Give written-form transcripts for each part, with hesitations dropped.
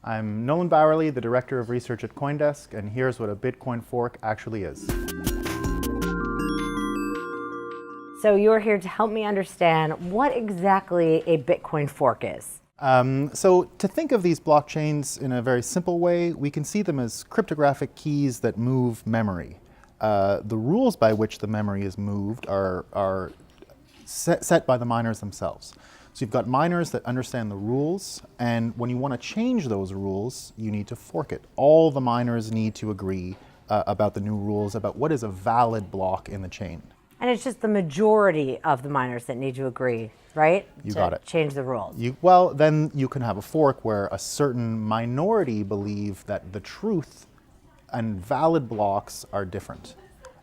I'm Nolan Bowerly, the Director of Research at CoinDesk, and here's what a Bitcoin fork actually is. So you're here to help me understand what exactly a Bitcoin fork is. So to think of these blockchains in a very simple way, we can see them as cryptographic keys that move memory. The rules by which the memory is moved are set by the miners themselves. So you've got miners that understand the rules, and when you want to change those rules, you need to fork it. All the miners need to agree about the new rules, about what is a valid block in the chain. And it's just the majority of the miners that need to agree, right? You got it. Change the rules. Well, then you can have a fork where a certain minority believe that the truth and valid blocks are different.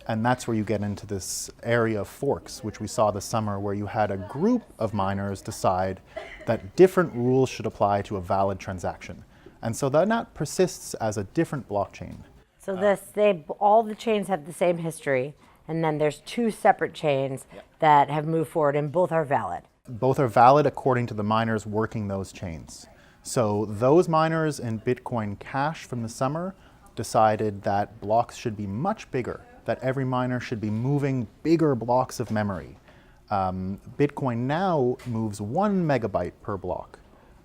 And that's where you get into this area of forks, which we saw this summer, where you had a group of miners decide that different rules should apply to a valid transaction. And so that persists as a different blockchain. So all the chains have the same history, and then there's two separate chains that have moved forward, and both are valid. Both are valid according to the miners working those chains. So those miners in Bitcoin Cash from the summer decided that blocks should be much bigger, that every miner should be moving bigger blocks of memory. Bitcoin now moves 1 megabyte per block.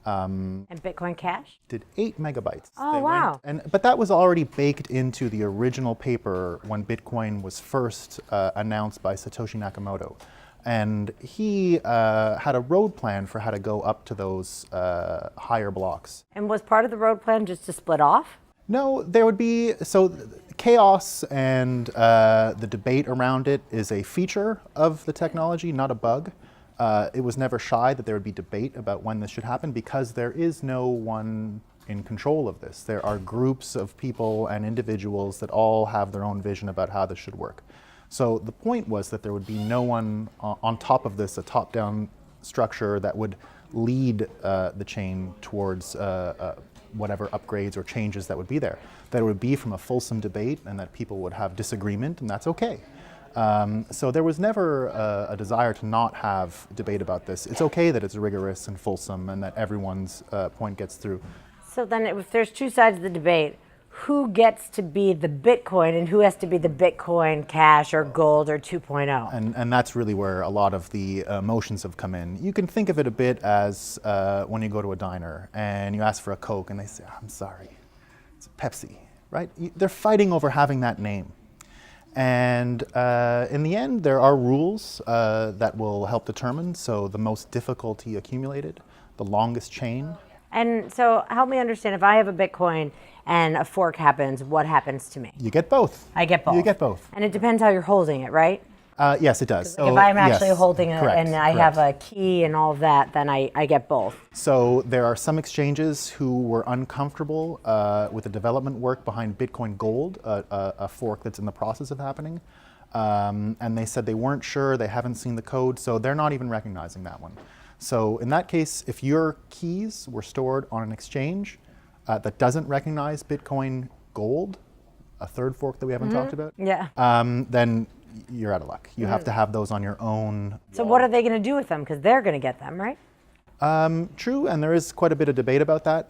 And Bitcoin Cash? Did 8 megabytes. Oh, wow. But that was already baked into the original paper when Bitcoin was first announced by Satoshi Nakamoto. And he had a road plan for how to go up to those higher blocks. And was part of the road plan just to split off? No, there would be, so chaos and the debate around it is a feature of the technology, not a bug. It was never shy that there would be debate about when this should happen because there is no one in control of this. There are groups of people and individuals that all have their own vision about how this should work. So the point was that there would be no one on top of this, a top-down structure that would lead the chain towards whatever upgrades or changes that would be there. That it would be from a fulsome debate and that people would have disagreement, and that's okay. So there was never a desire to not have debate about this. It's okay that it's rigorous and fulsome and that everyone's point gets through. So then if there's two sides of the debate, who gets to be the Bitcoin and who has to be the Bitcoin Cash or Gold or 2.0? And that's really where a lot of the emotions have come in. You can think of it a bit as when you go to a diner and you ask for a Coke and they say, I'm sorry, it's a Pepsi, right? They're fighting over having that name. And in the end, there are rules that will help determine. So the most difficulty accumulated, the longest chain. And so help me understand, if I have a Bitcoin and a fork happens, what happens to me? You get both. I get both. You get both. And it depends how you're holding it, right? Yes, it does. Like if I'm actually holding it correct, and I have a key and all of that, then I get both. So there are some exchanges who were uncomfortable with the development work behind Bitcoin Gold, a fork that's in the process of happening. And they said they weren't sure, they haven't seen the code, so they're not even recognizing that one. So in that case, if your keys were stored on an exchange that doesn't recognize Bitcoin Gold, a third fork that we haven't talked about, then you're out of luck. You have to have those on your own. So what are they going to do with them? Because they're going to get them, right? True, and there is quite a bit of debate about that,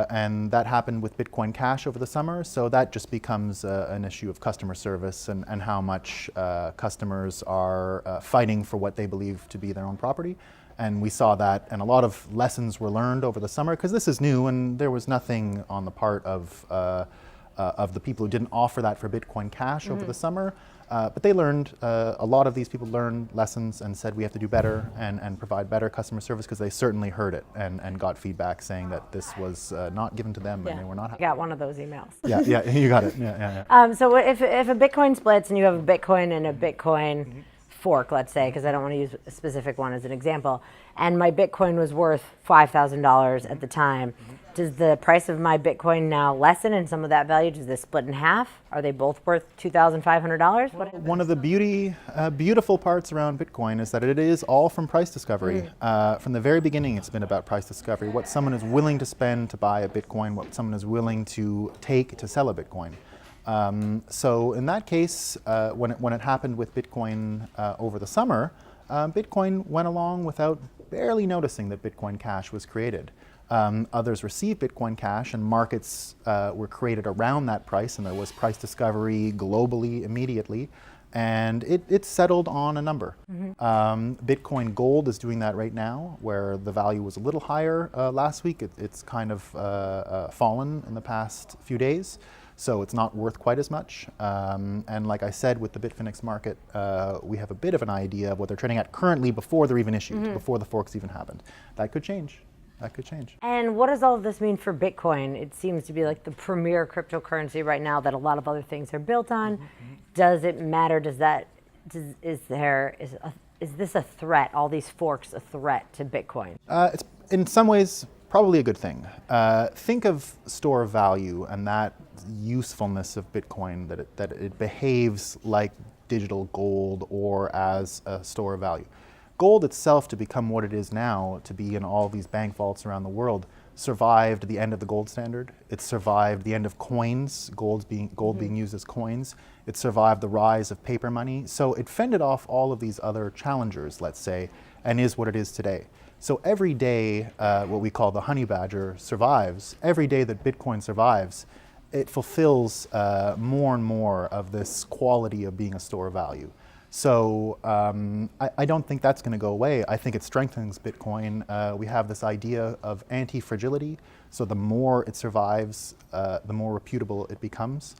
and that happened with Bitcoin Cash over the summer, so that just becomes an issue of customer service and how much customers are fighting for what they believe to be their own property. And we saw that, and a lot of lessons were learned over the summer, because this is new, and there was nothing on the part of the people who didn't offer that for Bitcoin Cash over the summer. But they learned, a lot of these people learned lessons and said we have to do better and provide better customer service, because they certainly heard it and got feedback saying that this was not given to them and they were not happy. I got one of those emails. Yeah, you got it. Yeah. So if a Bitcoin splits and you have a Bitcoin and a Bitcoin fork, let's say, because I don't want to use a specific one as an example, and my Bitcoin was worth $5,000 at the time, does the price of my Bitcoin now lessen and some of that value? Does this split in half? Are they both worth $2,500? One of the beautiful parts around Bitcoin is that it is all from price discovery. From the very beginning, it's been about price discovery, what someone is willing to spend to buy a Bitcoin, what someone is willing to take to sell a Bitcoin. So in that case, when it happened with Bitcoin over the summer, Bitcoin went along without barely noticing that Bitcoin Cash was created. Others received Bitcoin Cash, and markets were created around that price, and there was price discovery globally immediately, and it settled on a number. Bitcoin Gold is doing that right now, where the value was a little higher last week. It's kind of fallen in the past few days, so it's not worth quite as much. And like I said, with the Bitfinex market, we have a bit of an idea of what they're trading at currently before they're even issued, before the forks even happened. That could change. That could change. And what does all of this mean for Bitcoin? It seems to be like the premier cryptocurrency right now that a lot of other things are built on. Does it matter? Is this a threat? All these forks a threat to Bitcoin? It's in some ways probably a good thing. Think of store of value and that usefulness of Bitcoin, that it behaves like digital gold or as a store of value. Gold itself, to become what it is now, to be in all these bank vaults around the world, survived the end of the gold standard. It survived the end of coins, gold being used as coins. It survived the rise of paper money. So it fended off all of these other challengers, let's say, and is what it is today. So every day, what we call the honey badger survives. Every day that Bitcoin survives, it fulfills more and more of this quality of being a store of value. So I don't think that's going to go away. I think it strengthens Bitcoin. We have this idea of anti-fragility. So the more it survives, the more reputable it becomes.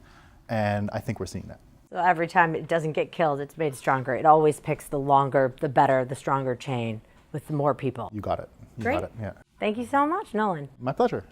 And I think we're seeing that. So every time it doesn't get killed, it's made stronger. It always picks the longer, the better, the stronger chain with more people. You got it. You Great. got it. Yeah. Thank you so much, Nolan. My pleasure.